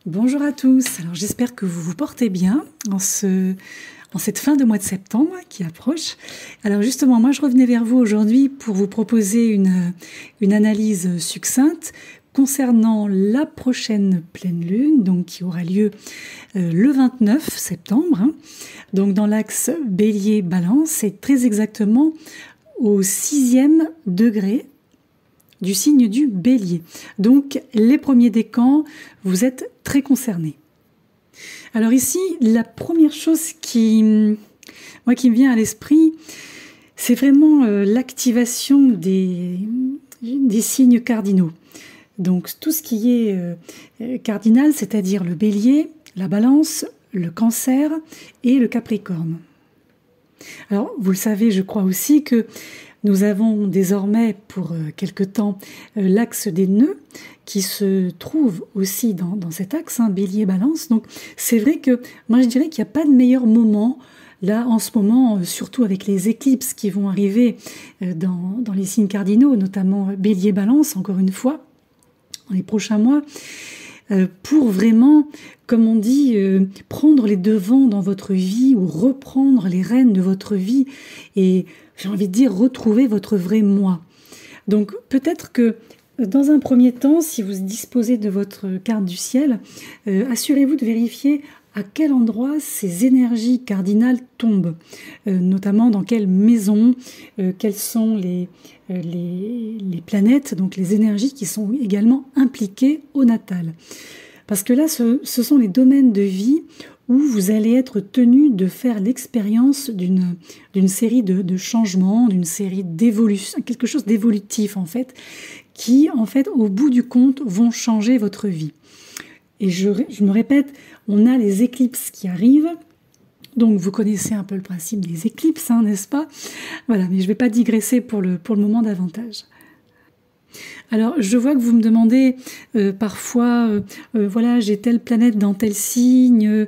Bonjour à tous, alors j'espère que vous vous portez bien en cette fin de mois de septembre qui approche. Alors justement, moi je revenais vers vous aujourd'hui pour vous proposer une analyse succincte concernant la prochaine pleine lune, donc qui aura lieu le 29 septembre, donc dans l'axe Bélier-Balance, et très exactement au 6e degré du signe du Bélier. Donc les premiers décans, vous êtes très concernés. Alors ici, la première chose qui me vient à l'esprit, c'est vraiment l'activation des signes cardinaux. Donc tout ce qui est cardinal, c'est-à-dire le Bélier, la Balance, le Cancer et le Capricorne. Alors vous le savez, je crois aussi que nous avons désormais pour quelque temps l'axe des nœuds qui se trouve aussi dans cet axe, Bélier-Balance. Donc c'est vrai que moi je dirais qu'il n'y a pas de meilleur moment là en ce moment, surtout avec les éclipses qui vont arriver dans les signes cardinaux, notamment Bélier-Balance, encore une fois, dans les prochains mois, pour vraiment, comme on dit, prendre les devants dans votre vie ou reprendre les rênes de votre vie et, j'ai envie de dire, retrouver votre vrai moi. Donc peut-être que dans un premier temps, si vous disposez de votre carte du ciel, assurez-vous de vérifier à quel endroit ces énergies cardinales tombent, notamment dans quelle maison, quelles sont les planètes, donc les énergies qui sont également impliquées au natal. Parce que là, ce sont les domaines de vie où vous allez être tenu de faire l'expérience d'une série de changements, d'une série d'évolutions, quelque chose d'évolutif en fait, qui en fait au bout du compte vont changer votre vie. Et je me répète, on a les éclipses qui arrivent, donc vous connaissez un peu le principe des éclipses, n'est-ce pas? Voilà, mais je ne vais pas digresser pour le moment davantage. Alors, je vois que vous me demandez parfois, voilà, j'ai telle planète dans tel signe,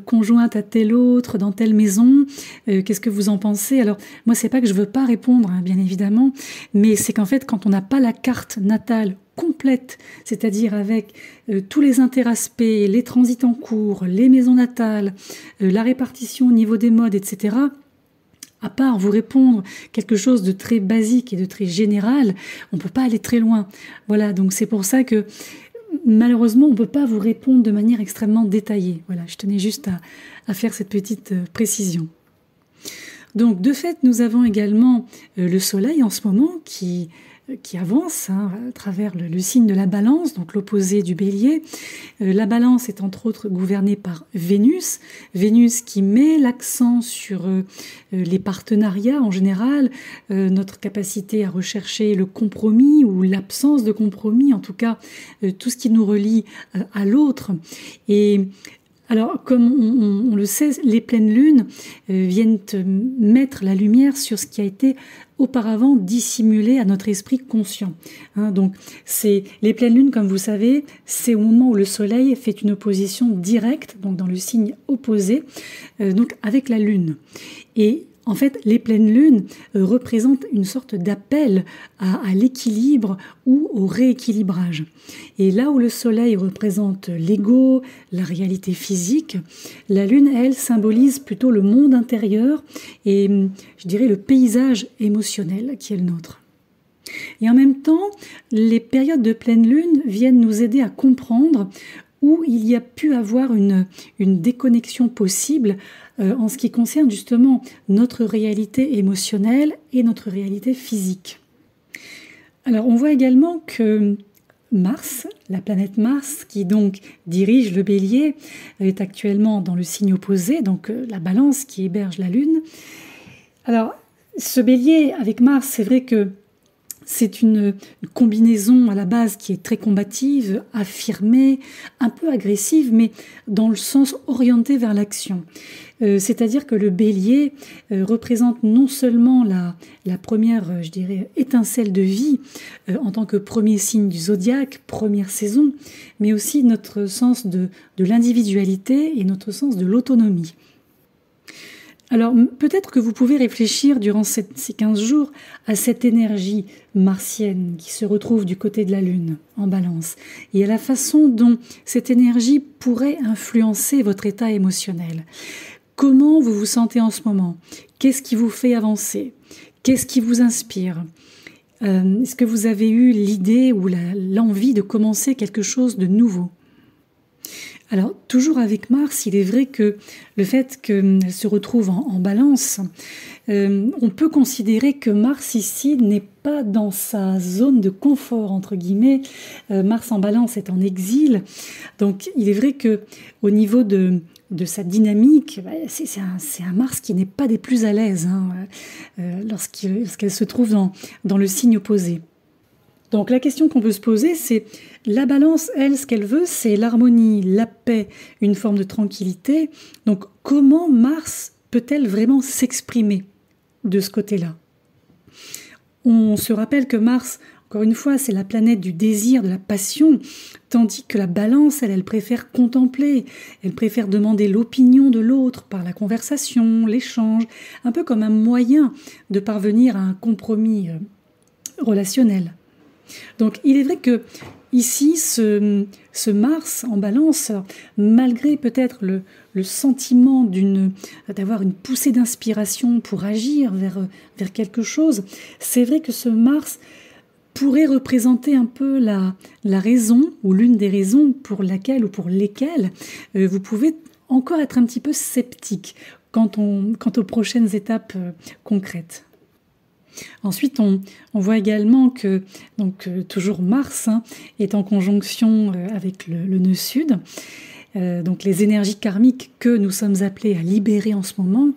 conjointe à telle autre, dans telle maison, qu'est-ce que vous en pensez? Alors, moi, c'est pas que je veux pas répondre, bien évidemment, mais c'est qu'en fait, quand on n'a pas la carte natale complète, c'est-à-dire avec tous les interaspects, les transits en cours, les maisons natales, la répartition au niveau des modes, etc., à part vous répondre quelque chose de très basique et de très général, on ne peut pas aller très loin. Voilà, donc c'est pour ça que malheureusement, on ne peut pas vous répondre de manière extrêmement détaillée. Voilà, je tenais juste à faire cette petite précision. Donc, de fait, nous avons également le Soleil en ce moment qui avance à travers le signe de la Balance, donc l'opposé du Bélier. La Balance est entre autres gouvernée par Vénus. Vénus qui met l'accent sur les partenariats en général, notre capacité à rechercher le compromis ou l'absence de compromis, en tout cas tout ce qui nous relie à l'autre. Et alors, comme on le sait, les pleines lunes viennent mettre la lumière sur ce qui a été auparavant dissimulé à notre esprit conscient. Donc, c'est les pleines lunes, comme vous savez, c'est au moment où le Soleil fait une opposition directe, donc dans le signe opposé, donc avec la Lune. Et en fait, les pleines lunes représentent une sorte d'appel à l'équilibre ou au rééquilibrage. Et là où le Soleil représente l'ego, la réalité physique, la Lune, elle, symbolise plutôt le monde intérieur et, je dirais, le paysage émotionnel qui est le nôtre. Et en même temps, les périodes de pleine lune viennent nous aider à comprendre où il y a pu avoir une déconnexion possible en ce qui concerne justement notre réalité émotionnelle et notre réalité physique. Alors on voit également que Mars, la planète Mars, qui donc dirige le Bélier, est actuellement dans le signe opposé, donc la Balance qui héberge la Lune. Alors ce Bélier avec Mars, c'est vrai que c'est une combinaison à la base qui est très combative, affirmée, un peu agressive, mais dans le sens orienté vers l'action. C'est-à-dire que le Bélier représente non seulement la première, je dirais, étincelle de vie en tant que premier signe du zodiaque, première saison, mais aussi notre sens de l'individualité et notre sens de l'autonomie. Alors peut-être que vous pouvez réfléchir durant ces 15 jours à cette énergie martienne qui se retrouve du côté de la Lune en Balance et à la façon dont cette énergie pourrait influencer votre état émotionnel. Comment vous vous sentez en ce moment? Qu'est-ce qui vous fait avancer? Qu'est-ce qui vous inspire? Est-ce que vous avez eu l'idée ou l'envie de commencer quelque chose de nouveau? Alors, toujours avec Mars, il est vrai que le fait qu'elle se retrouve en Balance, on peut considérer que Mars ici n'est pas dans sa zone de confort, entre guillemets. Mars en Balance est en exil, donc il est vrai que au niveau de sa dynamique, c'est un Mars qui n'est pas des plus à l'aise lorsqu'elle se trouve dans le signe opposé. Donc la question qu'on peut se poser, c'est la Balance, elle, ce qu'elle veut, c'est l'harmonie, la paix, une forme de tranquillité. Donc comment Mars peut-elle vraiment s'exprimer de ce côté-là? On se rappelle que Mars, encore une fois, c'est la planète du désir, de la passion, tandis que la Balance, elle préfère contempler, elle préfère demander l'opinion de l'autre par la conversation, l'échange, un peu comme un moyen de parvenir à un compromis relationnel. Donc il est vrai que ici, ce Mars en Balance, malgré peut-être le sentiment d'avoir une poussée d'inspiration pour agir vers quelque chose, c'est vrai que ce Mars pourrait représenter un peu la raison, ou l'une des raisons pour laquelle ou pour lesquelles vous pouvez encore être un petit peu sceptique quant aux prochaines étapes concrètes. Ensuite, on voit également que toujours Mars est en conjonction avec le nœud sud. Donc les énergies karmiques que nous sommes appelés à libérer en ce moment,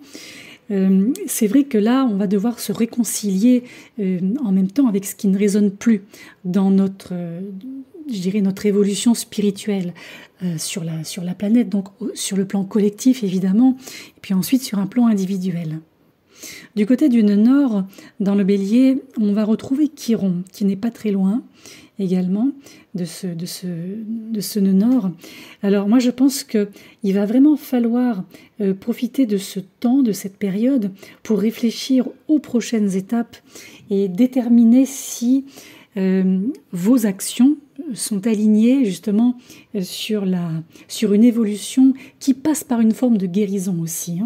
c'est vrai que là, on va devoir se réconcilier en même temps avec ce qui ne résonne plus dans notre évolution spirituelle sur la planète, donc sur le plan collectif évidemment, et puis ensuite sur un plan individuel. Du côté du nœud nord, dans le bélier, on va retrouver Chiron, qui n'est pas très loin également de ce nœud nord. Alors moi je pense qu'il va vraiment falloir profiter de ce temps, de cette période, pour réfléchir aux prochaines étapes et déterminer si vos actions sont alignées justement sur une évolution qui passe par une forme de guérison aussi.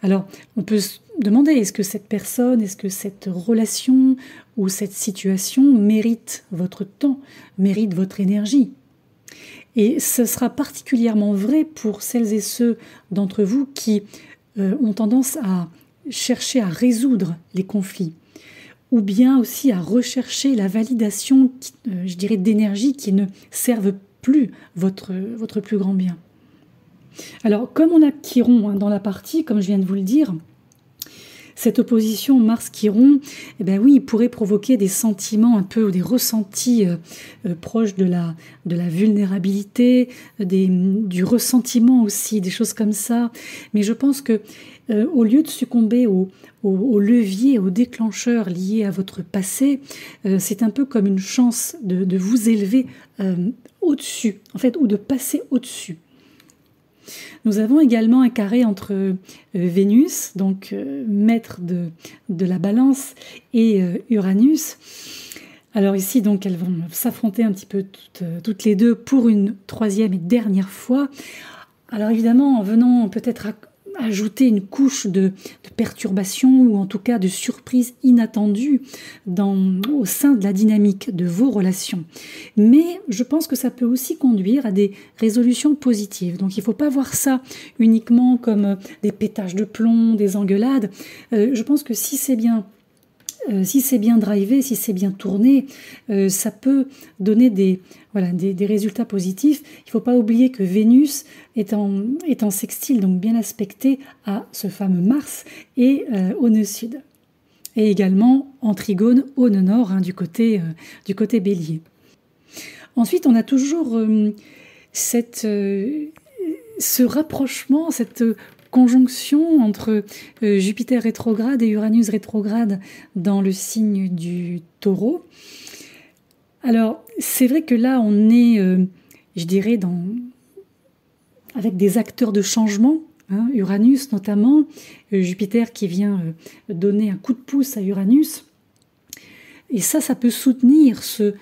Alors on peut se demander, est-ce que cette personne, est-ce que cette relation ou cette situation mérite votre temps, mérite votre énergie? Et ce sera particulièrement vrai pour celles et ceux d'entre vous qui ont tendance à chercher à résoudre les conflits, ou bien aussi à rechercher la validation, je dirais, d'énergie qui ne servent plus votre plus grand bien. Alors, comme on a Chiron dans la partie, comme je viens de vous le dire, cette opposition Mars-Chiron, eh ben oui, il pourrait provoquer des sentiments un peu, ou des ressentis proches de la vulnérabilité, du ressentiment aussi, des choses comme ça. Mais je pense que au lieu de succomber au levier, au déclencheur lié à votre passé, c'est un peu comme une chance de vous élever au-dessus, en fait, ou de passer au-dessus. Nous avons également un carré entre Vénus, donc maître de la Balance, et Uranus. Alors ici, donc, elles vont s'affronter un petit peu toutes les deux pour une troisième et dernière fois. Alors évidemment, en venant peut-être ajouter une couche de perturbation ou en tout cas de surprise inattendue au sein de la dynamique de vos relations. Mais je pense que ça peut aussi conduire à des résolutions positives. Donc il ne faut pas voir ça uniquement comme des pétages de plomb, des engueulades. Je pense que si c'est bien drivé, si c'est bien tourné, ça peut donner des résultats positifs. Il ne faut pas oublier que Vénus est en sextile, donc bien aspecté à ce fameux Mars et au nœud sud. Et également en trigone au nœud nord, du côté bélier. Ensuite, on a toujours ce rapprochement, cette conjonction entre Jupiter rétrograde et Uranus rétrograde dans le signe du Taureau. Alors, c'est vrai que là, on est, je dirais, avec des acteurs de changement hein, Uranus notamment, Jupiter qui vient donner un coup de pouce à Uranus. Et ça peut soutenir ce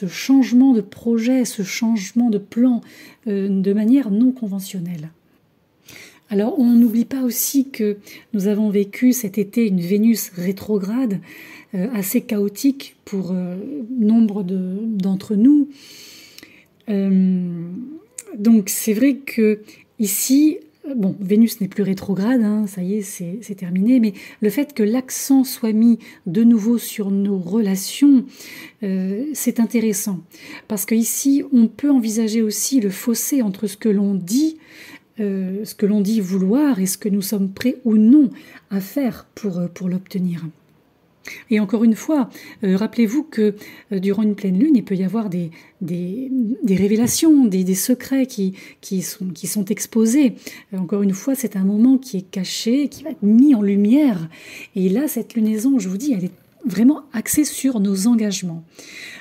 changement de projet, ce changement de plan de manière non conventionnelle. Alors on n'oublie pas aussi que nous avons vécu cet été une Vénus rétrograde assez chaotique pour nombre d'entre nous. Donc c'est vrai que ici, bon, Vénus n'est plus rétrograde, hein, ça y est, c'est terminé, mais le fait que l'accent soit mis de nouveau sur nos relations, c'est intéressant. Parce qu'ici, on peut envisager aussi le fossé entre ce que l'on dit vouloir et ce que nous sommes prêts ou non à faire pour l'obtenir. Et encore une fois, rappelez-vous que durant une pleine lune, il peut y avoir des révélations, des secrets qui sont exposés. Encore une fois, c'est un moment qui est caché, qui va être mis en lumière. Et là, cette lunaison, je vous dis, elle est vraiment axée sur nos engagements.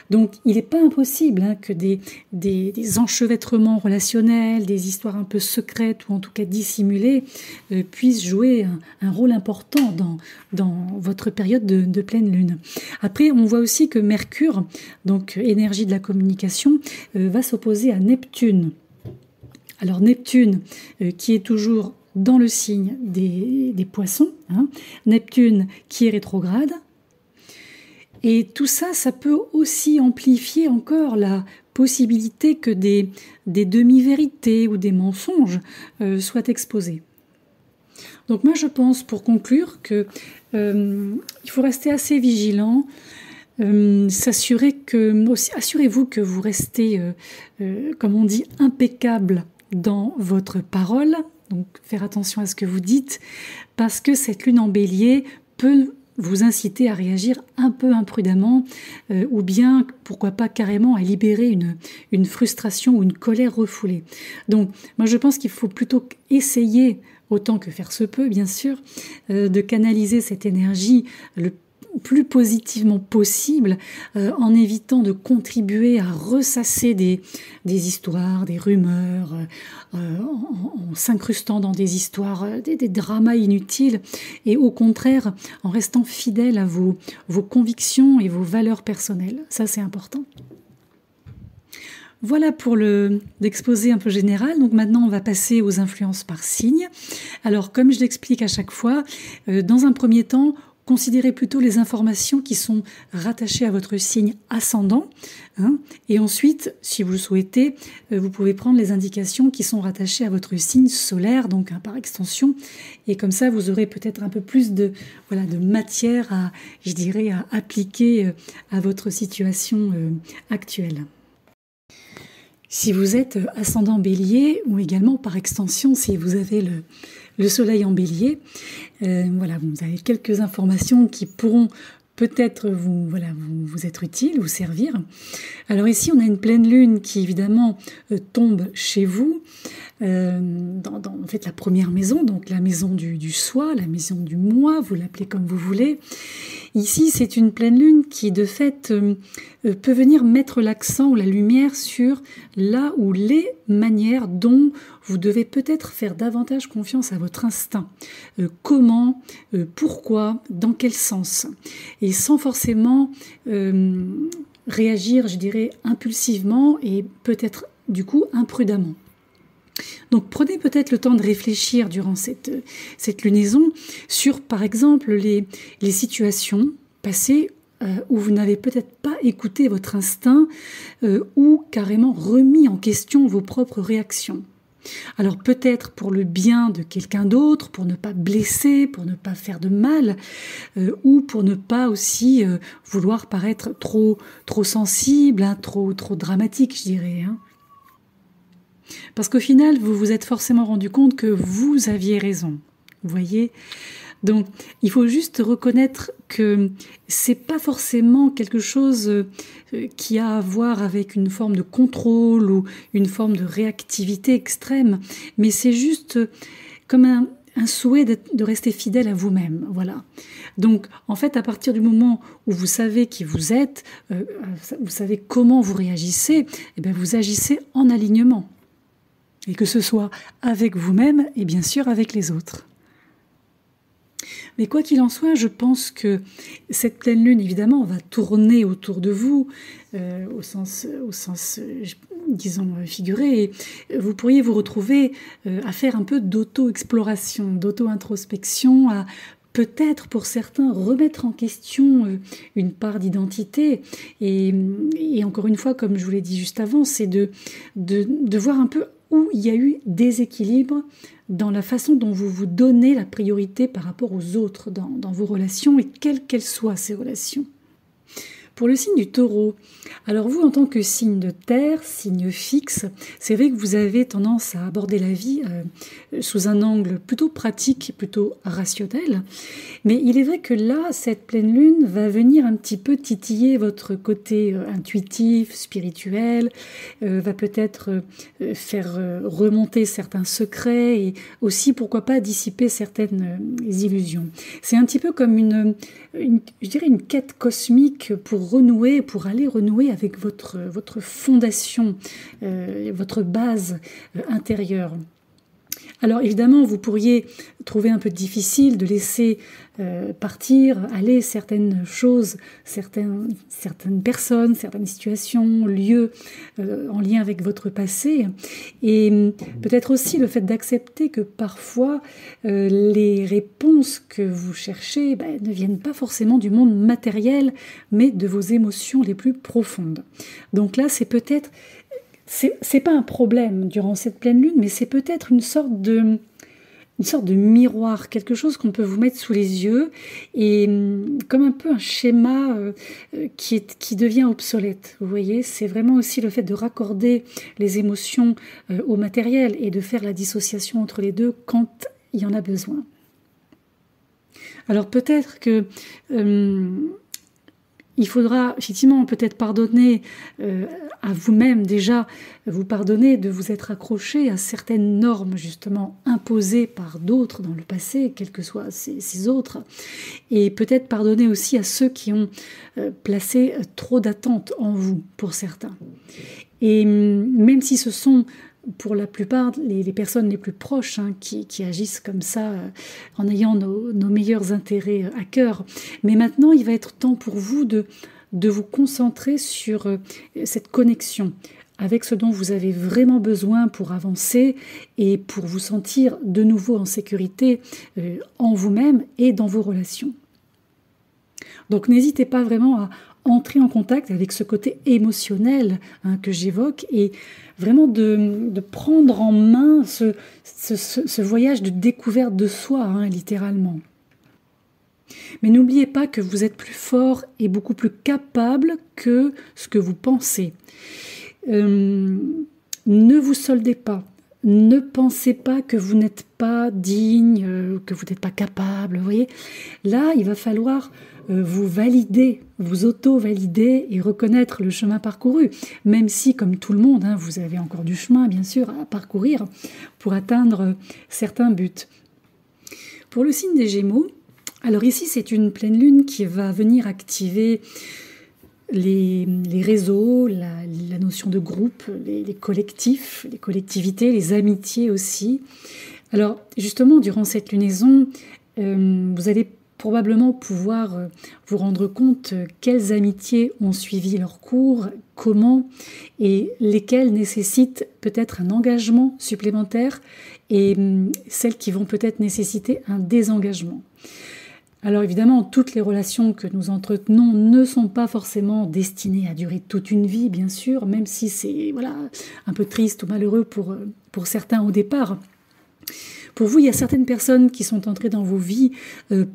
Donc, il n'est pas impossible que des enchevêtrements relationnels, des histoires un peu secrètes ou en tout cas dissimulées puissent jouer un rôle important dans votre période de pleine lune. Après, on voit aussi que Mercure, donc énergie de la communication, va s'opposer à Neptune. Alors Neptune, qui est toujours dans le signe des poissons, hein, Neptune qui est rétrograde. Et tout ça, ça peut aussi amplifier encore la possibilité que des demi-vérités ou des mensonges soient exposés. Donc moi je pense, pour conclure, que il faut rester assez vigilant, assurez-vous que vous restez, comme on dit, impeccable dans votre parole, donc faire attention à ce que vous dites, parce que cette lune en bélier peut vous inciter à réagir un peu imprudemment ou bien, pourquoi pas carrément, à libérer une frustration ou une colère refoulée. Donc, moi je pense qu'il faut plutôt essayer, autant que faire se peut bien sûr, de canaliser cette énergie le plus positivement possible en évitant de contribuer à ressasser des histoires, des rumeurs, en s'incrustant dans des histoires, des dramas inutiles et au contraire en restant fidèle à vos convictions et vos valeurs personnelles. Ça c'est important. Voilà pour l'exposé un peu général. Donc maintenant, on va passer aux influences par signe. Alors, comme je l'explique à chaque fois, dans un premier temps, considérez plutôt les informations qui sont rattachées à votre signe ascendant. Hein, et ensuite, si vous le souhaitez, vous pouvez prendre les indications qui sont rattachées à votre signe solaire, donc par extension. Et comme ça, vous aurez peut-être un peu plus de matière à appliquer à votre situation actuelle. Si vous êtes ascendant bélier, ou également par extension si vous avez le soleil en bélier, vous avez quelques informations qui pourront peut-être vous être utiles, vous servir. Alors ici, on a une pleine lune qui évidemment tombe chez vous, dans en fait la première maison, donc la maison du soi, la maison du moi, vous l'appelez comme vous voulez. Ici, c'est une pleine lune qui, de fait, peut venir mettre l'accent ou la lumière sur là ou les manières dont vous devez peut-être faire davantage confiance à votre instinct. Comment, pourquoi, dans quel sens. Et sans forcément réagir, impulsivement et peut-être, du coup, imprudemment. Donc prenez peut-être le temps de réfléchir durant cette lunaison sur, par exemple, les situations passées où vous n'avez peut-être pas écouté votre instinct ou carrément remis en question vos propres réactions. Alors peut-être pour le bien de quelqu'un d'autre, pour ne pas blesser, pour ne pas faire de mal, ou pour ne pas aussi vouloir paraître trop sensible, trop dramatique, je dirais. Parce qu'au final, vous vous êtes forcément rendu compte que vous aviez raison. Vous voyez ? Donc, il faut juste reconnaître que c'est pas forcément quelque chose qui a à voir avec une forme de contrôle ou une forme de réactivité extrême, mais c'est juste comme un souhait de rester fidèle à vous-même. Voilà. Donc, en fait, à partir du moment où vous savez qui vous êtes, vous savez comment vous réagissez, et bien vous agissez en alignement. et que ce soit avec vous-même et bien sûr avec les autres. Mais quoi qu'il en soit, je pense que cette pleine lune, évidemment, va tourner autour de vous, au sens disons, figuré, et vous pourriez vous retrouver à faire un peu d'auto-exploration, d'auto-introspection, à peut-être pour certains remettre en question une part d'identité. Et encore une fois, comme je vous l'ai dit juste avant, c'est de voir un peu où il y a eu déséquilibre dans la façon dont vous vous donnez la priorité par rapport aux autres dans vos relations, et quelles qu'elles soient ces relations. Pour le signe du Taureau, alors vous, en tant que signe de terre, signe fixe, c'est vrai que vous avez tendance à aborder la vie sous un angle plutôt pratique, plutôt rationnel. Mais il est vrai que là, cette pleine lune va venir un petit peu titiller votre côté intuitif, spirituel, va peut-être faire remonter certains secrets et aussi, pourquoi pas, dissiper certaines illusions. C'est un petit peu comme je dirais une quête cosmique pour aller renouer avec votre fondation, votre base intérieure. Alors évidemment, vous pourriez trouver un peu difficile de laisser partir, aller certaines choses, certaines personnes, certaines situations, lieux en lien avec votre passé. Et peut-être aussi le fait d'accepter que parfois les réponses que vous cherchez ne viennent pas forcément du monde matériel, mais de vos émotions les plus profondes. Donc là, c'est peut-être... C'est pas un problème durant cette pleine lune, mais c'est peut-être une sorte de miroir, quelque chose qu'on peut vous mettre sous les yeux, et comme un peu un schéma qui devient obsolète. Vous voyez, c'est vraiment aussi le fait de raccorder les émotions au matériel et de faire la dissociation entre les deux quand il y en a besoin. Alors peut-être que... il faudra effectivement peut-être pardonner à vous-même déjà, vous pardonner de vous être accroché à certaines normes justement imposées par d'autres dans le passé, quels que soient ces autres, et peut-être pardonner aussi à ceux qui ont placé trop d'attentes en vous pour certains. Et même si ce sont pour la plupart les personnes les plus proches qui agissent comme ça en ayant nos meilleurs intérêts à cœur. Mais maintenant, il va être temps pour vous de vous concentrer sur cette connexion avec ce dont vous avez vraiment besoin pour avancer et pour vous sentir de nouveau en sécurité en vous-même et dans vos relations. Donc n'hésitez pas vraiment à entrer en contact avec ce côté émotionnel que j'évoque et vraiment de prendre en main ce voyage de découverte de soi, littéralement. Mais n'oubliez pas que vous êtes plus fort et beaucoup plus capable que ce que vous pensez. Ne vous soldez pas. Ne pensez pas que vous n'êtes pas digne, que vous n'êtes pas capable. Vous voyez, là, il va falloir vous valider, vous auto-valider et reconnaître le chemin parcouru, même si, comme tout le monde, vous avez encore du chemin, bien sûr, à parcourir pour atteindre certains buts. Pour le signe des Gémeaux, alors ici, c'est une pleine lune qui va venir activer les réseaux, la notion de groupe, les collectifs, les collectivités, les amitiés aussi. Alors, justement, durant cette lunaison, vous allez probablement pouvoir vous rendre compte quelles amitiés ont suivi leur cours, comment, et lesquelles nécessitent peut-être un engagement supplémentaire et celles qui vont peut-être nécessiter un désengagement. Alors évidemment, toutes les relations que nous entretenons ne sont pas forcément destinées à durer toute une vie, bien sûr, même si c'est un peu triste ou malheureux pour certains au départ. Pour vous, il y a certaines personnes qui sont entrées dans vos vies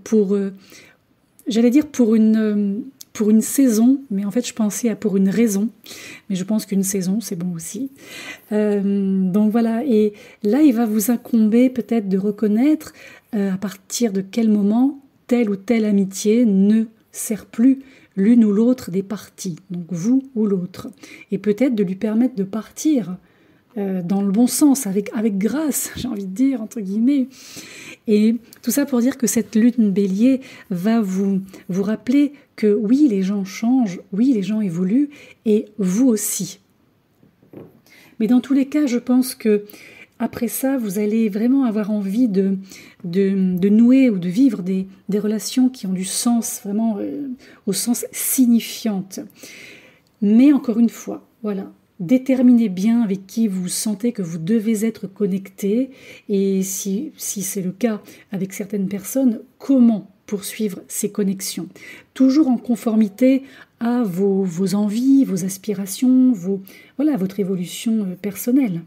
pour une saison, mais en fait je pensais pour une raison, mais je pense qu'une saison c'est bon aussi. Donc voilà, et là il va vous incomber peut-être de reconnaître à partir de quel moment telle ou telle amitié ne sert plus l'une ou l'autre des parties, donc vous ou l'autre, et peut-être de lui permettre de partir dans le bon sens, avec grâce, j'ai envie de dire, entre guillemets. Et tout ça pour dire que cette lune bélier va vous rappeler que oui, les gens changent, oui, les gens évoluent, et vous aussi. Mais dans tous les cas, je pense que après ça, vous allez vraiment avoir envie de nouer ou de vivre des relations qui ont du sens, vraiment au sens signifiante. Mais encore une fois, voilà, déterminez bien avec qui vous sentez que vous devez être connecté, et si c'est le cas avec certaines personnes, comment poursuivre ces connexions. Toujours en conformité à vos envies, vos aspirations, votre évolution personnelle.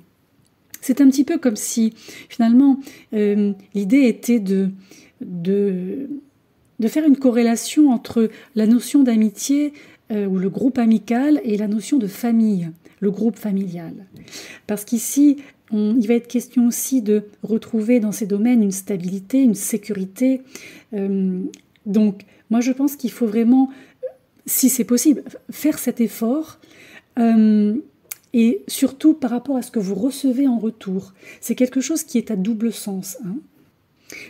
C'est un petit peu comme si, finalement, l'idée était de faire une corrélation entre la notion d'amitié ou le groupe amical et la notion de famille, le groupe familial. Parce qu'ici, il va être question aussi de retrouver dans ces domaines une stabilité, une sécurité. Donc, moi, je pense qu'il faut vraiment, si c'est possible, faire cet effort. Et surtout par rapport à ce que vous recevez en retour. C'est quelque chose qui est à double sens.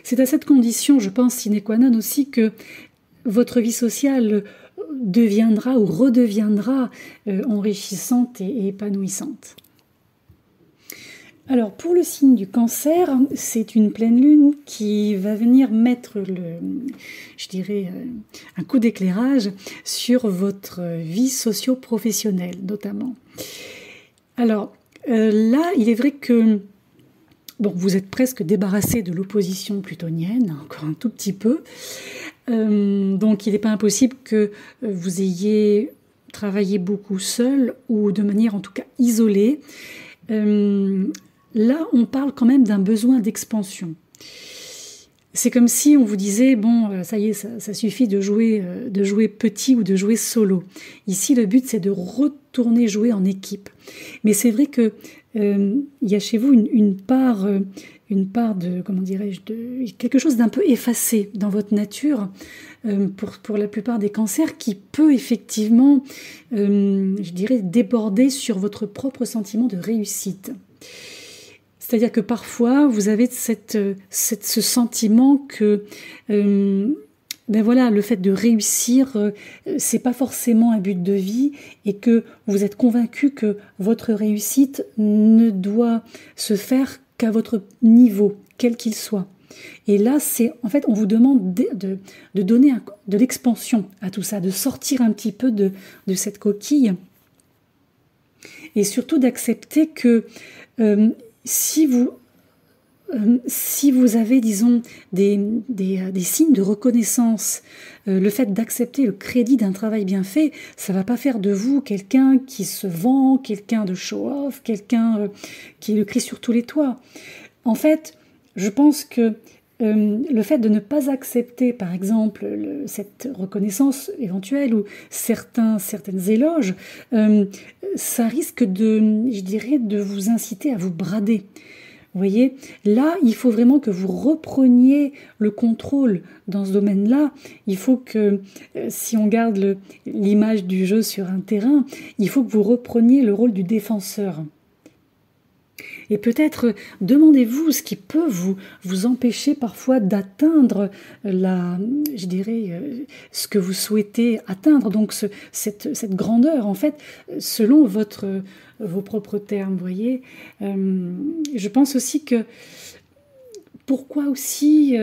C'est à cette condition, je pense, sine qua non aussi, que votre vie sociale deviendra ou redeviendra enrichissante et épanouissante. Alors, pour le signe du Cancer, c'est une pleine lune qui va venir mettre un coup d'éclairage sur votre vie socio-professionnelle, notamment. Alors, là, il est vrai que vous êtes presque débarrassé de l'opposition plutonienne, encore un tout petit peu. Donc, il n'est pas impossible que vous ayez travaillé beaucoup seul ou de manière en tout cas isolée. Là, on parle quand même d'un besoin d'expansion. C'est comme si on vous disait, ça y est, ça suffit de jouer petit ou de jouer solo. Ici, le but, c'est de retourner jouer en équipe. Mais c'est vrai que il y a chez vous une part de, comment dirais-je, quelque chose d'un peu effacé dans votre nature, pour la plupart des cancers, qui peut effectivement, déborder sur votre propre sentiment de réussite. C'est-à-dire que parfois, vous avez ce sentiment que le fait de réussir, c'est pas forcément un but de vie, et que vous êtes convaincu que votre réussite ne doit se faire qu'à votre niveau, quel qu'il soit. Et là, on vous demande de donner de l'expansion à tout ça, de sortir un petit peu de cette coquille, et surtout d'accepter que si vous avez, disons, des signes de reconnaissance, le fait d'accepter le crédit d'un travail bien fait, ça ne va pas faire de vous quelqu'un qui se vend, quelqu'un de show-off, quelqu'un qui le crie sur tous les toits. En fait, je pense que le fait de ne pas accepter, par exemple, cette reconnaissance éventuelle ou certaines éloges, ça risque de vous inciter à vous brader. Vous voyez, là, il faut vraiment que vous repreniez le contrôle dans ce domaine-là. Il faut que, si on garde l'image du jeu sur un terrain, il faut que vous repreniez le rôle du défenseur. Et peut-être demandez-vous ce qui peut vous empêcher parfois d'atteindre ce que vous souhaitez atteindre, donc cette grandeur, en fait, selon vos propres termes, vous voyez. Je pense aussi que pourquoi aussi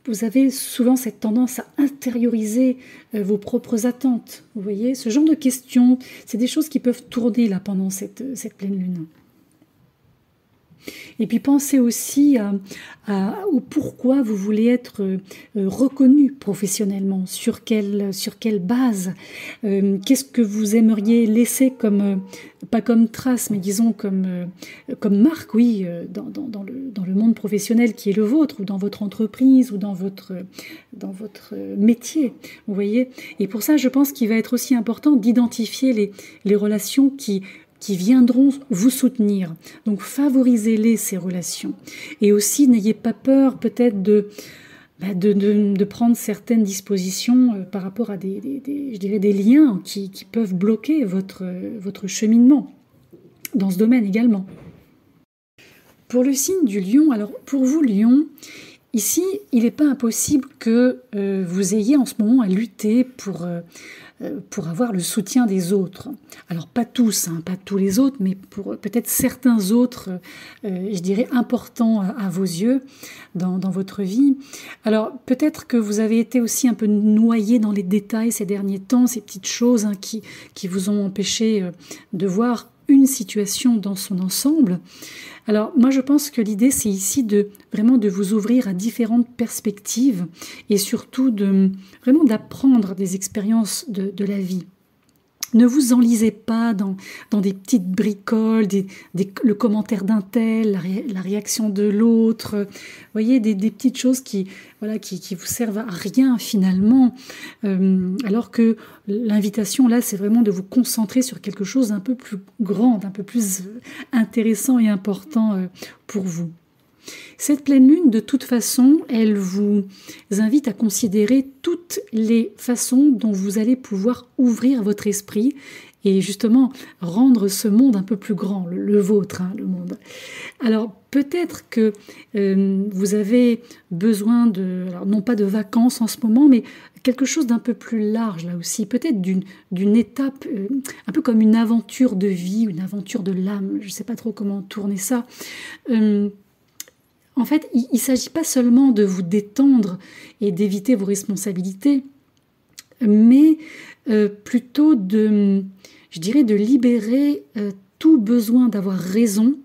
vous avez souvent cette tendance à intérioriser vos propres attentes, vous voyez, ce genre de questions, c'est des choses qui peuvent tourner là pendant cette pleine lune. Et puis pensez aussi au pourquoi vous voulez être reconnu professionnellement, sur quelle base, qu'est-ce que vous aimeriez laisser pas comme trace, mais disons comme marque, oui, dans le monde professionnel qui est le vôtre, ou dans votre entreprise, ou dans votre métier, vous voyez. Et pour ça, je pense qu'il va être aussi important d'identifier les relations qui viendront vous soutenir. Donc favorisez-les, ces relations. Et aussi, n'ayez pas peur peut-être de prendre certaines dispositions par rapport à des liens qui peuvent bloquer votre cheminement dans ce domaine également. Pour le signe du Lion, alors pour vous Lion, ici, il n'est pas impossible que vous ayez en ce moment à lutter pour pour avoir le soutien des autres. Alors pas tous, hein, pas tous les autres, mais pour peut-être certains autres, je dirais, importants à vos yeux dans votre vie. Alors peut-être que vous avez été aussi un peu noyé dans les détails ces derniers temps, ces petites choses hein, qui vous ont empêché de voir une situation dans son ensemble. Alors moi je pense que l'idée c'est ici vraiment de vous ouvrir à différentes perspectives et surtout vraiment d'apprendre des expériences de la vie. Ne vous enlisez pas dans des petites bricoles, le commentaire d'un tel, la réaction de l'autre, vous voyez, des petites choses qui vous servent à rien finalement, alors que l'invitation là, c'est vraiment de vous concentrer sur quelque chose d'un peu plus grand, d'un peu plus intéressant et important pour vous. Cette pleine lune, de toute façon, elle vous invite à considérer toutes les façons dont vous allez pouvoir ouvrir votre esprit et justement rendre ce monde un peu plus grand, le vôtre, hein, le monde. Alors peut-être que vous avez besoin alors non pas de vacances en ce moment, mais quelque chose d'un peu plus large là aussi, peut-être d'une étape, un peu comme une aventure de vie, une aventure de l'âme, je ne sais pas trop comment tourner ça. En fait, il ne s'agit pas seulement de vous détendre et d'éviter vos responsabilités, mais plutôt de libérer tout besoin d'avoir raison.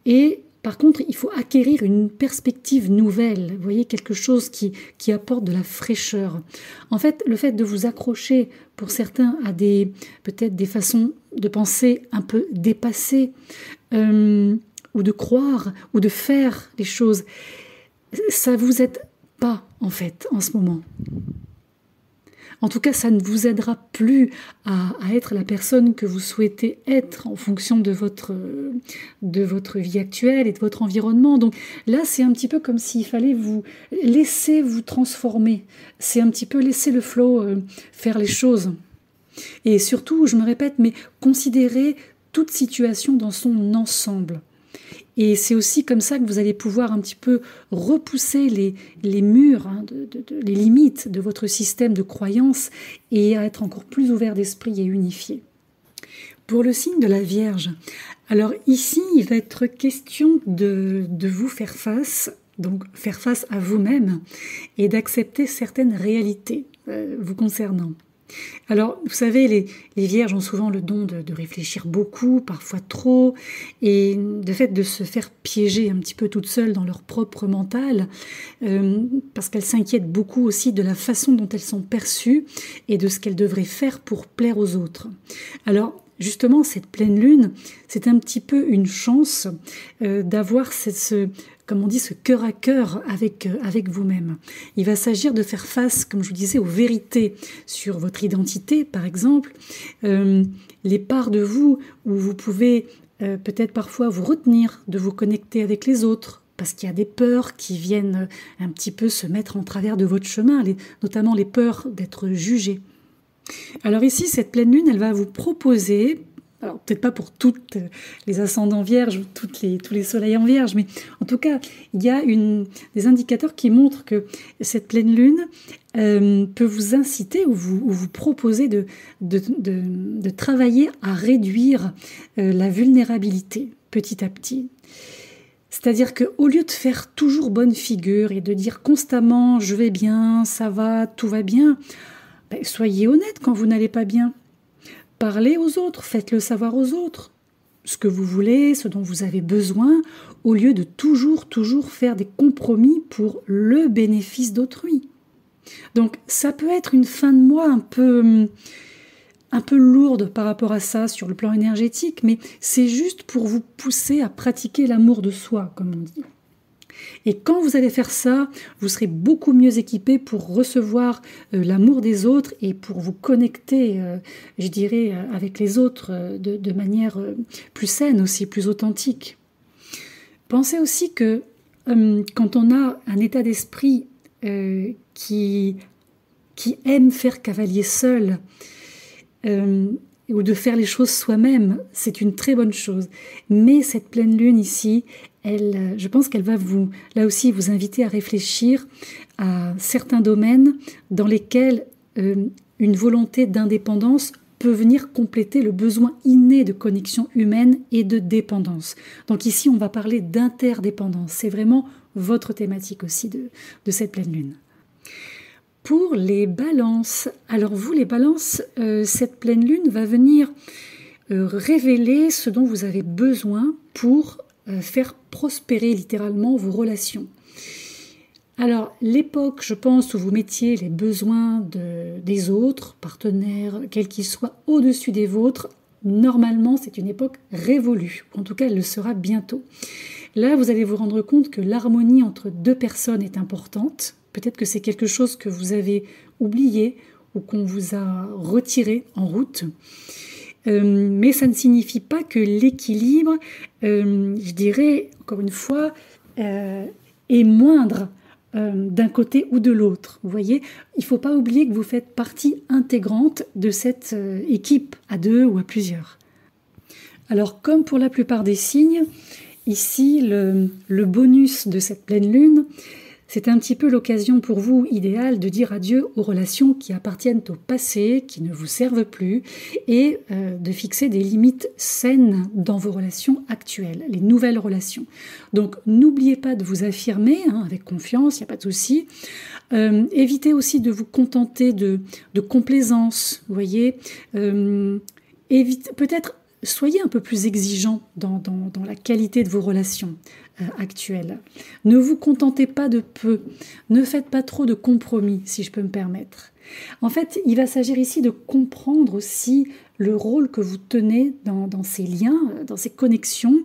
Et par contre, il faut acquérir une perspective nouvelle, vous voyez, quelque chose qui apporte de la fraîcheur. En fait, le fait de vous accrocher, pour certains, à peut-être des façons de penser un peu dépassées, ou de croire, ou de faire les choses, ça ne vous aide pas, en fait, en ce moment. En tout cas, ça ne vous aidera plus à être la personne que vous souhaitez être en fonction de votre vie actuelle et de votre environnement. Donc là, c'est un petit peu comme s'il fallait vous laisser vous transformer. C'est un petit peu laisser le flow faire les choses. Et surtout, je me répète, mais considérez toute situation dans son ensemble. Et c'est aussi comme ça que vous allez pouvoir un petit peu repousser les murs, hein, les limites de votre système de croyance et à être encore plus ouvert d'esprit et unifié. Pour le signe de la Vierge, alors ici, il va être question de vous faire face, donc faire face à vous-même et d'accepter certaines réalités vous concernant. Alors, vous savez, les vierges ont souvent le don de réfléchir beaucoup, parfois trop, et de fait de se faire piéger un petit peu toutes seules dans leur propre mental, parce qu'elles s'inquiètent beaucoup aussi de la façon dont elles sont perçues et de ce qu'elles devraient faire pour plaire aux autres. Alors, justement, cette pleine lune, c'est un petit peu une chance d'avoir comme on dit, ce cœur à cœur avec vous-même. Il va s'agir de faire face, comme je vous disais, aux vérités sur votre identité, par exemple, les parts de vous où vous pouvez peut-être parfois vous retenir de vous connecter avec les autres, parce qu'il y a des peurs qui viennent un petit peu se mettre en travers de votre chemin, notamment les peurs d'être jugé. Alors ici, cette pleine lune, elle va vous proposer, alors peut-être pas pour toutes les ascendants vierges ou tous les soleils en vierge, mais en tout cas, il y a des indicateurs qui montrent que cette pleine lune peut vous inciter ou vous proposer de travailler à réduire la vulnérabilité petit à petit. C'est-à-dire qu'au lieu de faire toujours bonne figure et de dire constamment « je vais bien, ça va, tout va bien », soyez honnête quand vous n'allez pas bien. Parlez aux autres, faites-le savoir aux autres, ce que vous voulez, ce dont vous avez besoin, au lieu de toujours faire des compromis pour le bénéfice d'autrui. Donc ça peut être une fin de mois un peu lourde par rapport à ça sur le plan énergétique, mais c'est juste pour vous pousser à pratiquer l'amour de soi, comme on dit. Et quand vous allez faire ça, vous serez beaucoup mieux équipé pour recevoir l'amour des autres et pour vous connecter, je dirais, avec les autres de manière plus saine aussi, plus authentique. Pensez aussi que quand on a un état d'esprit qui aime faire cavalier seul, ou de faire les choses soi-même, c'est une très bonne chose. Mais cette pleine lune ici, je pense qu'elle va là aussi vous inviter à réfléchir à certains domaines dans lesquels une volonté d'indépendance peut venir compléter le besoin inné de connexion humaine et de dépendance. Donc ici, on va parler d'interdépendance. C'est vraiment votre thématique aussi de cette pleine lune. Pour les balances, alors vous les balances, cette pleine lune va venir révéler ce dont vous avez besoin pour faire prospérer littéralement vos relations. Alors, l'époque, je pense, où vous mettiez les besoins des autres, partenaires, quels qu'ils soient, au-dessus des vôtres, normalement, c'est une époque révolue. En tout cas, elle le sera bientôt. Là, vous allez vous rendre compte que l'harmonie entre deux personnes est importante. Peut-être que c'est quelque chose que vous avez oublié ou qu'on vous a retiré en route. Mais ça ne signifie pas que l'équilibre, je dirais, encore une fois, est moindre d'un côté ou de l'autre. Vous voyez, il ne faut pas oublier que vous faites partie intégrante de cette équipe, à deux ou à plusieurs. Alors, comme pour la plupart des signes, ici, le bonus de cette pleine lune, c'est un petit peu l'occasion pour vous idéale de dire adieu aux relations qui appartiennent au passé, qui ne vous servent plus, et de fixer des limites saines dans vos relations actuelles, les nouvelles relations. Donc n'oubliez pas de vous affirmer avec confiance, il n'y a pas de souci. Évitez aussi de vous contenter de complaisance, vous voyez. Peut-être soyez un peu plus exigeant dans la qualité de vos relations actuelles. Ne vous contentez pas de peu. Ne faites pas trop de compromis, si je peux me permettre. En fait, il va s'agir ici de comprendre aussi le rôle que vous tenez dans ces liens, dans ces connexions,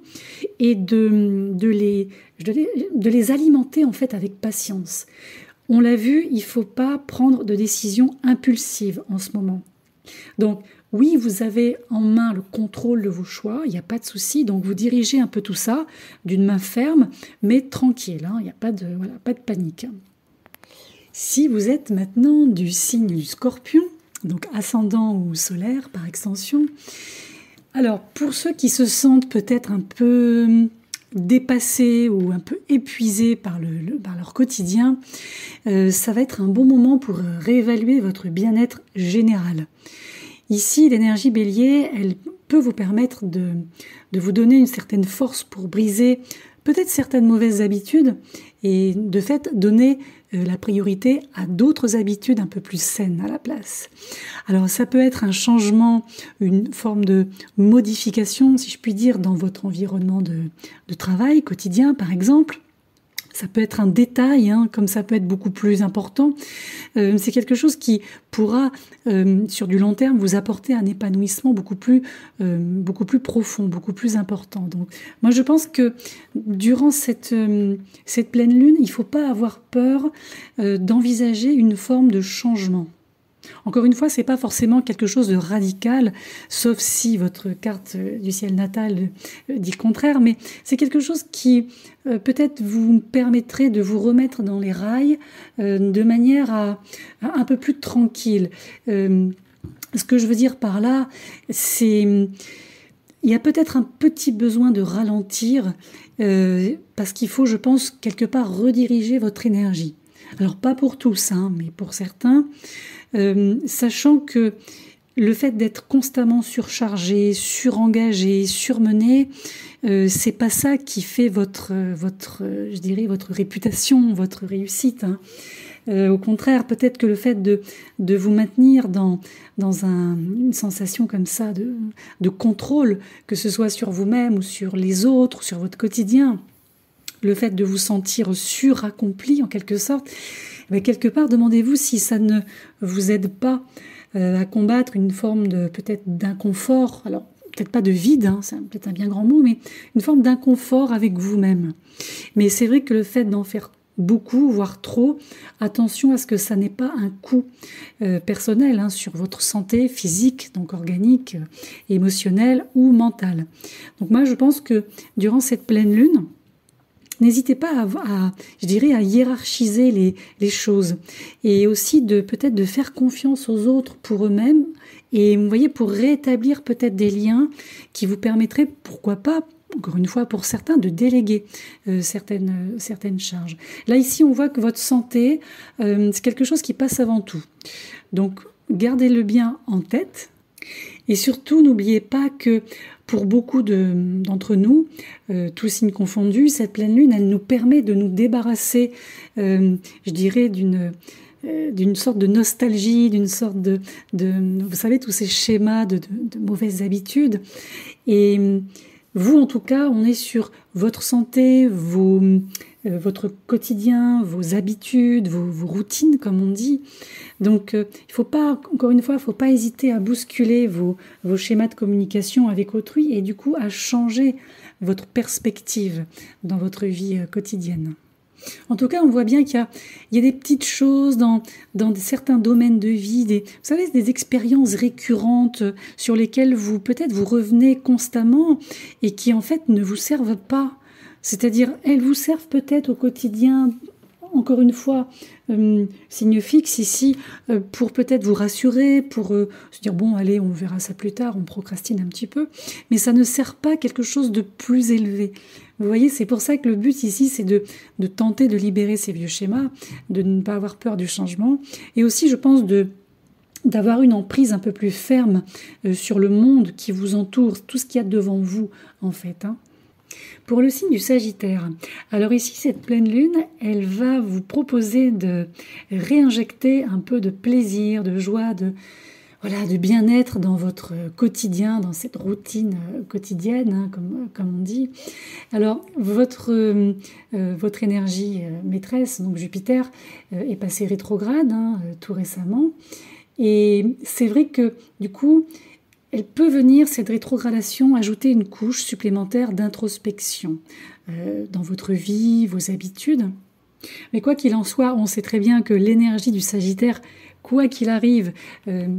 et de les alimenter en fait avec patience. On l'a vu, il ne faut pas prendre de décisions impulsives en ce moment. Donc, oui, vous avez en main le contrôle de vos choix, il n'y a pas de souci, donc vous dirigez un peu tout ça d'une main ferme, mais tranquille, il n'y a pas de panique. Si vous êtes maintenant du signe du Scorpion, donc ascendant ou solaire par extension, alors pour ceux qui se sentent peut-être un peu dépassés ou un peu épuisés par leur quotidien, ça va être un bon moment pour réévaluer votre bien-être général. Ici, l'énergie bélier, elle peut vous permettre de vous donner une certaine force pour briser peut-être certaines mauvaises habitudes et de fait donner la priorité à d'autres habitudes un peu plus saines à la place. Alors ça peut être un changement, une forme de modification, si je puis dire, dans votre environnement de travail quotidien par exemple. Ça peut être un détail, comme ça peut être beaucoup plus important. C'est quelque chose qui pourra, sur du long terme, vous apporter un épanouissement beaucoup plus profond, beaucoup plus important. Donc, moi, je pense que durant cette pleine lune, il ne faut pas avoir peur d'envisager une forme de changement. Encore une fois, ce n'est pas forcément quelque chose de radical, sauf si votre carte du ciel natal dit le contraire, mais c'est quelque chose qui peut-être vous permettrait de vous remettre dans les rails de manière un peu plus tranquille. Ce que je veux dire par là, c'est il y a peut-être un petit besoin de ralentir parce qu'il faut, je pense, quelque part rediriger votre énergie. Alors pas pour tous, mais pour certains, sachant que le fait d'être constamment surchargé, surengagé, surmené, c'est pas ça qui fait votre réputation, votre réussite. Au contraire, peut-être que le fait de vous maintenir dans une sensation comme ça de contrôle, que ce soit sur vous-même ou sur les autres, sur votre quotidien, le fait de vous sentir suraccompli en quelque sorte, quelque part, demandez-vous si ça ne vous aide pas à combattre une forme peut-être d'inconfort, alors peut-être pas de vide, c'est peut-être un bien grand mot, mais une forme d'inconfort avec vous-même. Mais c'est vrai que le fait d'en faire beaucoup, voire trop, attention à ce que ça n'ait pas un coût personnel sur votre santé physique, donc organique, émotionnelle ou mentale. Donc moi, je pense que durant cette pleine lune, n'hésitez pas à hiérarchiser les choses et aussi peut-être de faire confiance aux autres pour eux-mêmes et vous voyez pour rétablir peut-être des liens qui vous permettraient, pourquoi pas, encore une fois pour certains, de déléguer certaines charges. Là ici on voit que votre santé c'est quelque chose qui passe avant tout. Donc gardez-le bien en tête. Et surtout, n'oubliez pas que pour beaucoup d'entre nous, tous signes confondus, cette pleine lune, elle nous permet de nous débarrasser, je dirais, d'une sorte de nostalgie, d'une sorte vous savez, tous ces schémas de mauvaises habitudes. Et vous, en tout cas, on est sur votre santé, votre quotidien, vos habitudes, vos routines, comme on dit. Donc, il faut pas, encore une fois, il ne faut pas hésiter à bousculer vos schémas de communication avec autrui et du coup à changer votre perspective dans votre vie quotidienne. En tout cas, on voit bien qu'il y a des petites choses dans certains domaines de vie, vous savez, des expériences récurrentes sur lesquelles peut-être vous revenez constamment et qui en fait ne vous servent pas. C'est-à-dire, elles vous servent peut-être au quotidien, encore une fois, signe fixe ici, pour peut-être vous rassurer, pour se dire, bon, allez, on verra ça plus tard, on procrastine un petit peu, mais ça ne sert pas à quelque chose de plus élevé. Vous voyez, c'est pour ça que le but ici, c'est de tenter de libérer ces vieux schémas, de ne pas avoir peur du changement, et aussi, je pense, d'avoir une emprise un peu plus ferme sur le monde qui vous entoure, tout ce qu'il y a devant vous, en fait, hein. Pour le signe du Sagittaire, alors ici, cette pleine lune, elle va vous proposer de réinjecter un peu de plaisir, de joie, de bien-être dans votre quotidien, dans cette routine quotidienne, hein, comme on dit. Alors, votre énergie maîtresse, donc Jupiter, est passée rétrograde tout récemment. Et c'est vrai que, du coup, elle peut venir, cette rétrogradation, ajouter une couche supplémentaire d'introspection dans votre vie, vos habitudes. Mais quoi qu'il en soit, on sait très bien que l'énergie du Sagittaire, quoi qu'il arrive,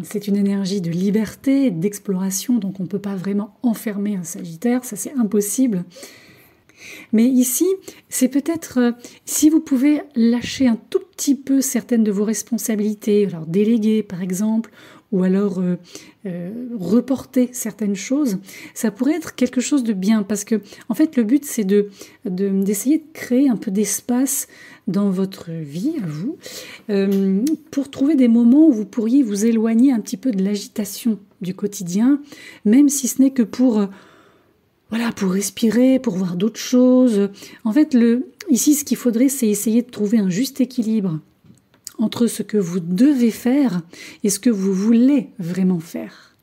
c'est une énergie de liberté, d'exploration, donc on ne peut pas vraiment enfermer un Sagittaire, ça c'est impossible. Mais ici, c'est peut-être, si vous pouvez lâcher un tout petit peu certaines de vos responsabilités, alors déléguer par exemple, ou alors reporter certaines choses, ça pourrait être quelque chose de bien, parce que en fait le but c'est d'essayer de créer un peu d'espace dans votre vie à vous, pour trouver des moments où vous pourriez vous éloigner un petit peu de l'agitation du quotidien, même si ce n'est que pour respirer, pour voir d'autres choses. En fait, ici, ce qu'il faudrait, c'est essayer de trouver un juste équilibre entre ce que vous devez faire et ce que vous voulez vraiment faire.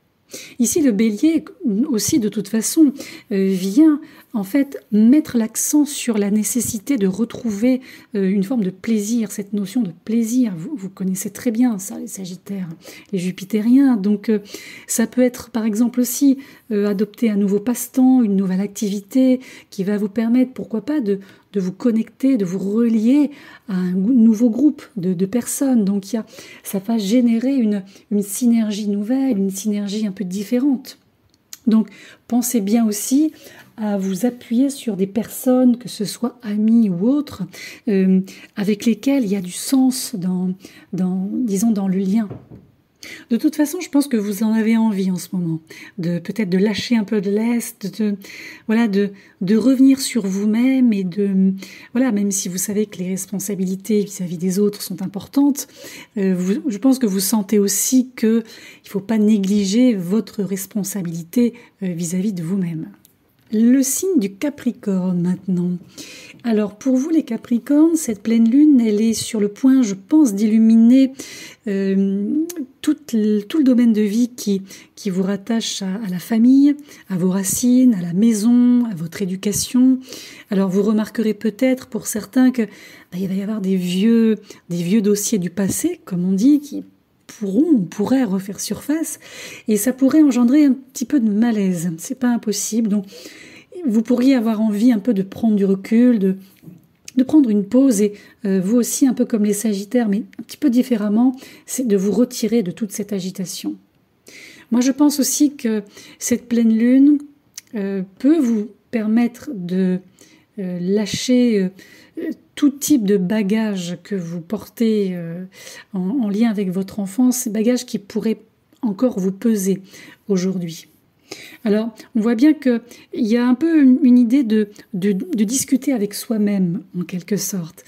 Ici, le Bélier aussi, de toute façon, vient en fait mettre l'accent sur la nécessité de retrouver une forme de plaisir, cette notion de plaisir. Vous connaissez très bien ça, les Sagittaires, les Jupitériens. Donc, ça peut être par exemple aussi adopter un nouveau passe-temps, une nouvelle activité qui va vous permettre, pourquoi pas, de vous connecter, de vous relier à un nouveau groupe de personnes. Donc ça va générer une synergie nouvelle, une synergie un peu différente. Donc pensez bien aussi à vous appuyer sur des personnes, que ce soit amis ou autres, avec lesquelles il y a du sens dans le lien. De toute façon, je pense que vous en avez envie en ce moment, peut-être de lâcher un peu de lest, de revenir sur vous-même et même si vous savez que les responsabilités vis-à-vis des autres sont importantes, je pense que vous sentez aussi qu'il ne faut pas négliger votre responsabilité vis-à-vis de vous-même. Le signe du Capricorne maintenant. Alors pour vous les Capricornes, cette pleine lune, elle est sur le point, je pense, d'illuminer tout le domaine de vie qui vous rattache à la famille, à vos racines, à la maison, à votre éducation. Alors vous remarquerez peut-être pour certains que il va y avoir des vieux dossiers du passé, comme on dit, qui pourraient refaire surface, et ça pourrait engendrer un petit peu de malaise. C'est pas impossible. Donc vous pourriez avoir envie un peu de prendre du recul, de prendre une pause, et vous aussi, un peu comme les Sagittaires, mais un petit peu différemment, c'est de vous retirer de toute cette agitation. Moi, je pense aussi que cette pleine lune peut vous permettre de lâcher tout type de bagages que vous portez en lien avec votre enfance, ces bagages qui pourraient encore vous peser aujourd'hui. Alors, on voit bien qu'il y a un peu une idée de discuter avec soi-même, en quelque sorte.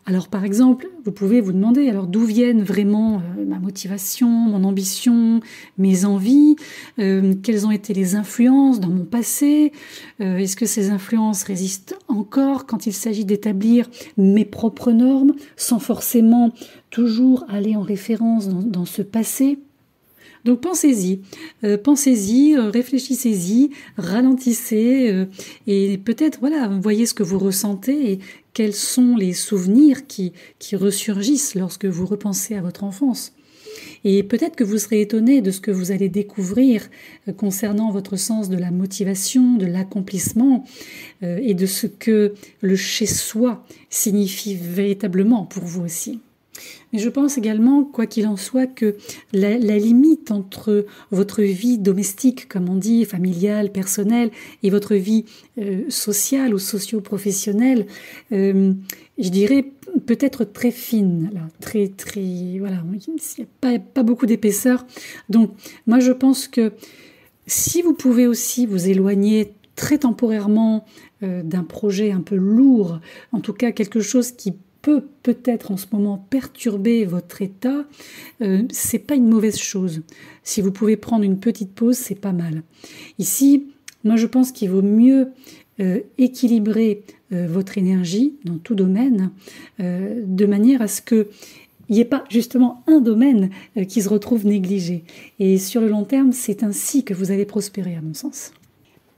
Alors, par exemple, vous pouvez vous demander, alors d'où viennent vraiment ma motivation, mon ambition, mes envies, quelles ont été les influences dans mon passé, est-ce que ces influences résistent encore quand il s'agit d'établir mes propres normes, sans forcément toujours aller en référence dans ce passé. Donc pensez-y, réfléchissez-y, ralentissez et peut-être voilà, voyez ce que vous ressentez et quels sont les souvenirs qui ressurgissent lorsque vous repensez à votre enfance. Et peut-être que vous serez étonné de ce que vous allez découvrir concernant votre sens de la motivation, de l'accomplissement et de ce que le chez-soi signifie véritablement pour vous aussi. Mais je pense également, quoi qu'il en soit, que la limite entre votre vie domestique, comme on dit, familiale, personnelle, et votre vie sociale ou socio-professionnelle, je dirais peut-être très fine, là, très, voilà, il n'y a pas beaucoup d'épaisseur. Donc, moi, je pense que si vous pouvez aussi vous éloigner très temporairement d'un projet un peu lourd, en tout cas quelque chose qui peut-être en ce moment perturber votre état, c'est pas une mauvaise chose. Si vous pouvez prendre une petite pause, c'est pas mal. Ici, moi je pense qu'il vaut mieux équilibrer votre énergie dans tout domaine, de manière à ce que il n'y ait pas justement un domaine qui se retrouve négligé. Et sur le long terme, c'est ainsi que vous allez prospérer, à mon sens.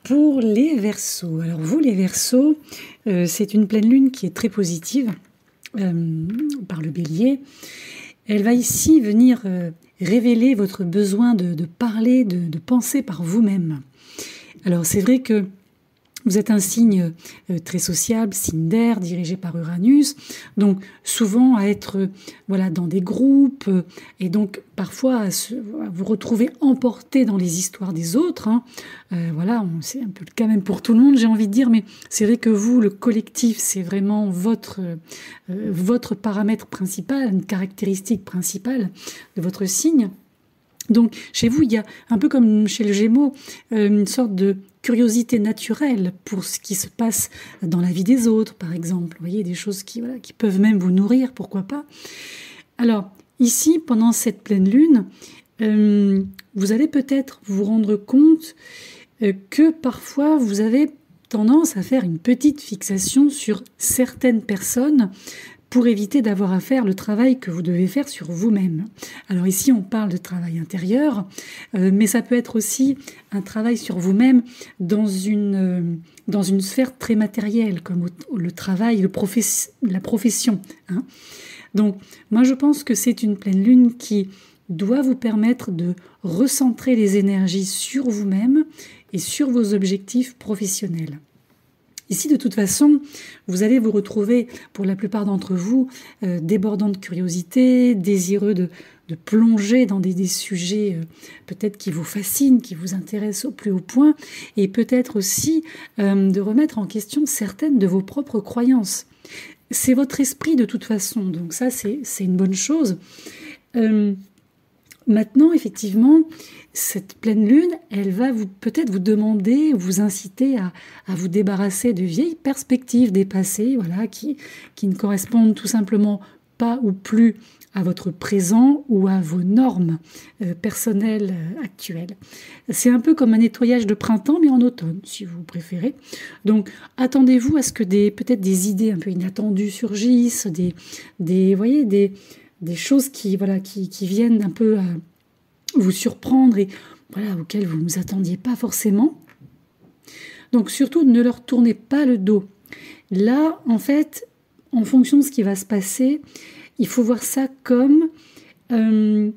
Pour les Verseaux, alors vous les Verseaux, c'est une pleine lune qui est très positive. Par le Bélier, elle va ici venir révéler votre besoin de parler, de penser par vous-même. Alors c'est vrai que vous êtes un signe très sociable, signe d'air, dirigé par Uranus, donc souvent à être voilà, dans des groupes, et donc parfois à vous retrouver emporté dans les histoires des autres. Hein. Voilà, c'est un peu le cas même pour tout le monde, j'ai envie de dire, mais c'est vrai que vous, le collectif, c'est vraiment votre paramètre principal, une caractéristique principale de votre signe. Donc, chez vous, il y a, un peu comme chez le Gémeaux, une sorte de curiosité naturelle pour ce qui se passe dans la vie des autres, par exemple. Vous voyez, des choses qui peuvent même vous nourrir, pourquoi pas. Alors, ici, pendant cette pleine lune, vous allez peut-être vous rendre compte que parfois, vous avez tendance à faire une petite fixation sur certaines personnes pour éviter d'avoir à faire le travail que vous devez faire sur vous-même. Alors ici, on parle de travail intérieur, mais ça peut être aussi un travail sur vous-même dans une sphère très matérielle, comme le travail, la profession. Hein. Donc, moi, je pense que c'est une pleine lune qui doit vous permettre de recentrer les énergies sur vous-même et sur vos objectifs professionnels. Ici, de toute façon, vous allez vous retrouver, pour la plupart d'entre vous, débordant de curiosité, désireux de plonger dans des sujets peut-être qui vous fascinent, qui vous intéressent au plus haut point, et peut-être aussi de remettre en question certaines de vos propres croyances. C'est votre esprit de toute façon, donc ça, c'est une bonne chose. Maintenant, effectivement, cette pleine lune, elle va peut-être vous demander, vous inciter à vous débarrasser de vieilles perspectives dépassées, voilà, qui ne correspondent tout simplement pas ou plus à votre présent ou à vos normes personnelles actuelles. C'est un peu comme un nettoyage de printemps, mais en automne, si vous préférez. Donc, attendez-vous à ce que peut-être des idées un peu inattendues surgissent, des choses qui viennent un peu vous surprendre et voilà, auxquelles vous ne vous attendiez pas forcément. Donc surtout, ne leur tournez pas le dos. Là, en fait, en fonction de ce qui va se passer, il faut voir ça comme, je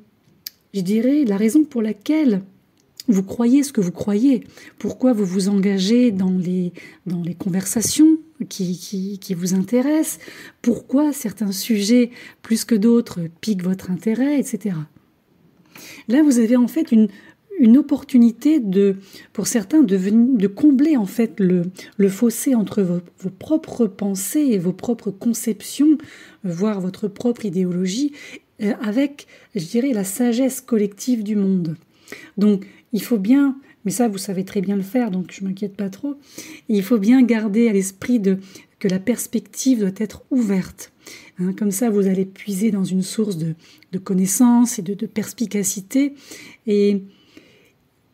dirais, la raison pour laquelle vous croyez ce que vous croyez. Pourquoi vous vous engagez dans les conversations qui vous intéressent. Pourquoi certains sujets, plus que d'autres, piquent votre intérêt, etc. Là, vous avez en fait une opportunité pour certains de combler en fait le fossé entre vos propres pensées et vos propres conceptions, voire votre propre idéologie, avec, je dirais, la sagesse collective du monde. Donc, il faut bien Mais ça, vous savez très bien le faire, donc je ne m'inquiète pas trop. Et il faut bien garder à l'esprit que la perspective doit être ouverte. Comme ça, vous allez puiser dans une source de connaissances et de perspicacité, et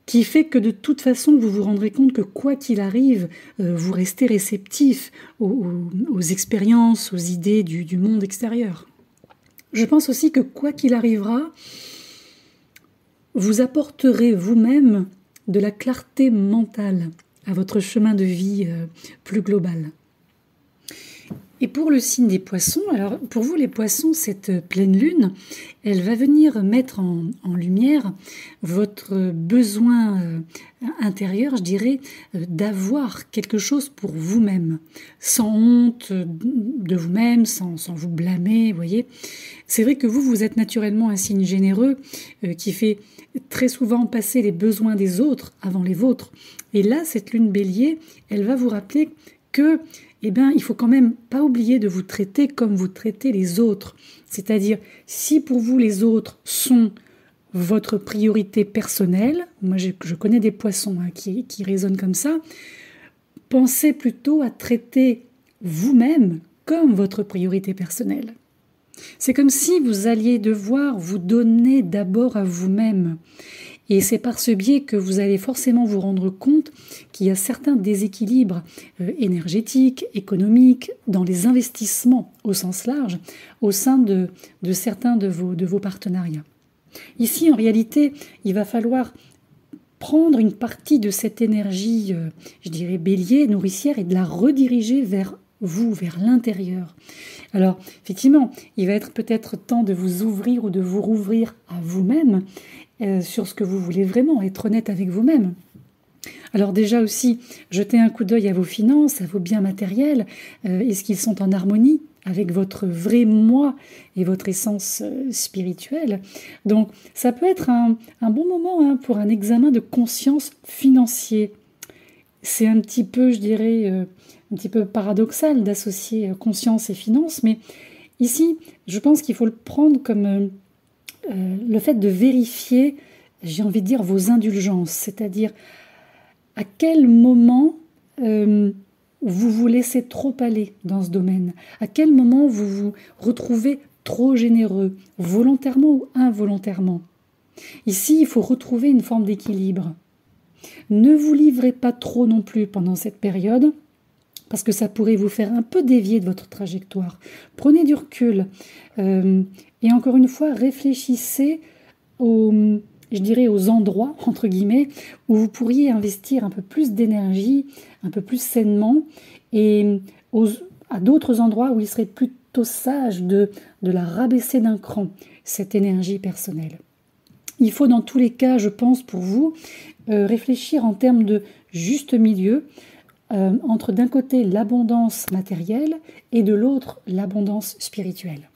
qui fait que de toute façon, vous vous rendrez compte que quoi qu'il arrive, vous restez réceptif aux expériences, aux idées du monde extérieur. Je pense aussi que quoi qu'il arrivera, vous apporterez vous-même de la clarté mentale à votre chemin de vie plus global. Et pour le signe des poissons, alors pour vous les poissons, cette pleine lune, elle va venir mettre en lumière votre besoin intérieur, je dirais, d'avoir quelque chose pour vous-même, sans honte de vous-même, sans vous blâmer, vous voyez. C'est vrai que vous êtes naturellement un signe généreux qui fait très souvent passer les besoins des autres avant les vôtres. Et là, cette lune bélier, elle va vous rappeler que il faut quand même pas oublier de vous traiter comme vous traitez les autres. C'est-à-dire, si pour vous les autres sont votre priorité personnelle, moi je connais des poissons qui raisonnent comme ça, pensez plutôt à traiter vous-même comme votre priorité personnelle. C'est comme si vous alliez devoir vous donner d'abord à vous-même. Et c'est par ce biais que vous allez forcément vous rendre compte qu'il y a certains déséquilibres énergétiques, économiques, dans les investissements au sens large, au sein de certains de vos partenariats. Ici, en réalité, il va falloir prendre une partie de cette énergie, je dirais bélier, nourricière, et de la rediriger vers vous, vers l'intérieur. Alors, effectivement, il va être peut-être temps de vous ouvrir ou de vous rouvrir à vous-même, sur ce que vous voulez vraiment, être honnête avec vous-même. Alors déjà aussi, jetez un coup d'œil à vos finances, à vos biens matériels. Est-ce qu'ils sont en harmonie avec votre vrai moi et votre essence spirituelle? Donc ça peut être un bon moment pour un examen de conscience financier. C'est un petit peu, je dirais, un petit peu paradoxal d'associer conscience et finances, mais ici, je pense qu'il faut le prendre comme le fait de vérifier, j'ai envie de dire, vos indulgences, c'est-à-dire à quel moment vous vous laissez trop aller dans ce domaine, à quel moment vous vous retrouvez trop généreux, volontairement ou involontairement. Ici, il faut retrouver une forme d'équilibre. Ne vous livrez pas trop non plus pendant cette période, parce que ça pourrait vous faire un peu dévier de votre trajectoire. Prenez du recul et encore une fois, réfléchissez aux endroits, entre guillemets, où vous pourriez investir un peu plus d'énergie, un peu plus sainement, et à d'autres endroits où il serait plutôt sage de la rabaisser d'un cran, cette énergie personnelle. Il faut dans tous les cas, je pense, pour vous, réfléchir en termes de juste milieu, entre d'un côté l'abondance matérielle et de l'autre l'abondance spirituelle.